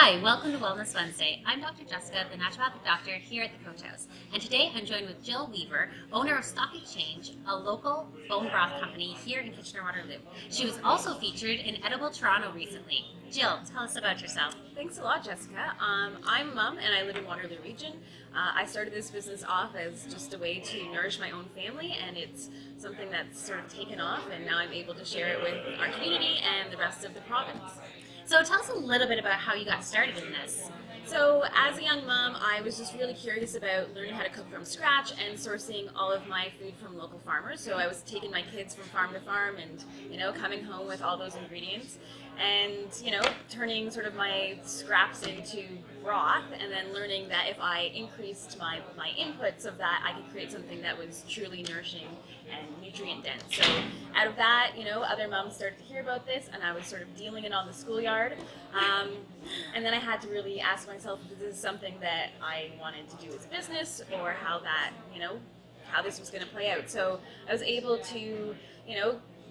Hi, welcome to Wellness Wednesday. I'm Dr. Jessica, the naturopathic doctor here at the Coach House. And today I'm joined with Jill Weaver, owner of Stock Exchange, a local bone broth company here in Kitchener-Waterloo. She was also featured in Edible Toronto recently. Jill, tell us about yourself. Thanks a lot, Jessica. I'm a mom and I live in Waterloo region. I started this business off as just a way to nourish my own family, and it's something that's sort of taken off, and now I'm able to share it with our community and the rest of the province. So tell us a little bit about how you got started in this. So as a young mom, I was just really curious about learning how to cook from scratch and sourcing all of my food from local farmers. So I was taking my kids from farm to farm and, coming home with all those ingredients and, turning sort of my scraps into broth, and then learning that if I increased my inputs of that, I could create something that was truly nourishing and nutrient dense. So out of that, other moms started to hear about this, and I was sort of dealing it on the schoolyard. And then I had to really ask myself if this is something that I wanted to do as a business, or how that, how this was going to play out. So I was able to,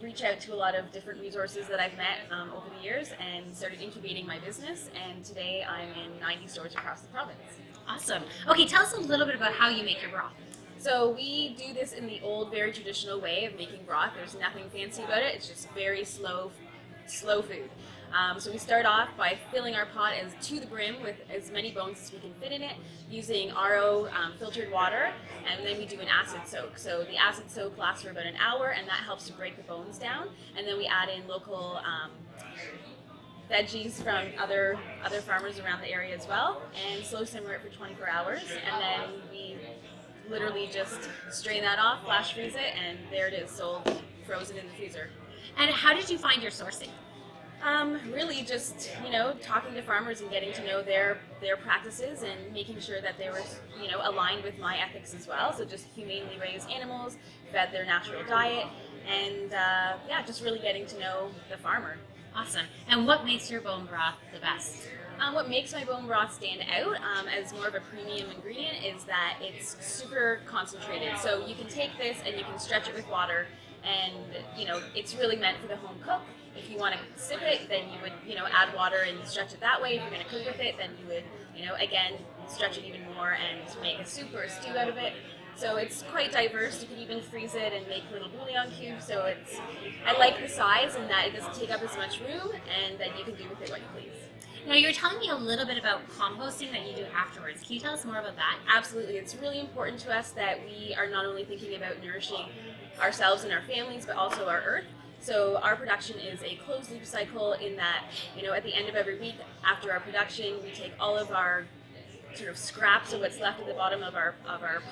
reach out to a lot of different resources that I've met over the years and started incubating my business. And today I'm in 90 stores across the province. Awesome. Okay, tell us a little bit about how you make your broth. So we do this in the old, very traditional way of making broth. There's nothing fancy about it. It's just very slow food. So we start off by filling our pot to the brim with as many bones as we can fit in it, using RO filtered water, and then we do an acid soak. So the acid soak lasts for about an hour, and that helps to break the bones down. And then we add in local veggies from other farmers around the area as well, and slow simmer it for 24 hours. And then we literally just strain that off, flash freeze it, and there it is, sold frozen in the freezer. And how did you find your sourcing? Really just, talking to farmers and getting to know their practices and making sure that they were, aligned with my ethics as well. So just humanely raised animals, fed their natural diet, and just really getting to know the farmer. Awesome. And what makes your bone broth the best? What makes my bone broth stand out as more of a premium ingredient is that it's super concentrated. So you can take this and you can stretch it with water, and it's really meant for the home cook. If you want to sip it, then you would add water and stretch it that way. If you're going to cook with it, then you would again stretch it even more and make a soup or a stew out of it. So it's quite diverse. You can even freeze it and make little bouillon cubes. So I like the size and that it doesn't take up as much room, and then you can do with it what you please. Now, you were telling me a little bit about composting that you do afterwards. Can you tell us more about that? Absolutely. It's really important to us that we are not only thinking about nourishing ourselves and our families, but also our earth. So our production is a closed loop cycle in that, at the end of every week after our production, we take all of our sort of scraps of what's left at the bottom of our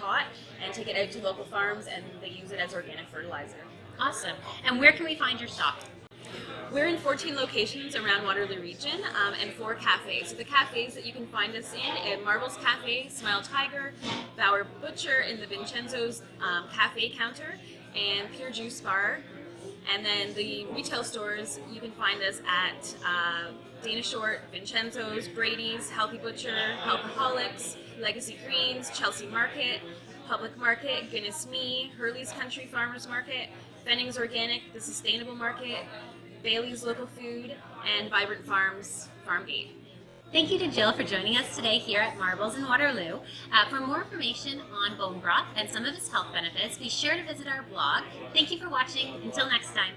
pot and take it out to local farms, and they use it as organic fertilizer. Awesome. And where can we find your stock? We're in 14 locations around Waterloo region and 4 cafes. So the cafes that you can find us in Marbles Cafe, Smile Tiger, Bauer Butcher in the Vincenzo's cafe counter, and Pure Juice Bar. And then the retail stores, you can find us at Dana Short, Vincenzo's, Brady's, Healthy Butcher, Healthaholics, Legacy Greens, Chelsea Market, Public Market, Guinness Me, Hurley's Country Farmers Market, Fennings Organic, The Sustainable Market, Bailey's Local Food, and Vibrant Farms Farm Gate. Thank you to Jill for joining us today here at Marbles in Waterloo. For more information on bone broth and some of its health benefits, be sure to visit our blog. Thank you for watching. Until next time.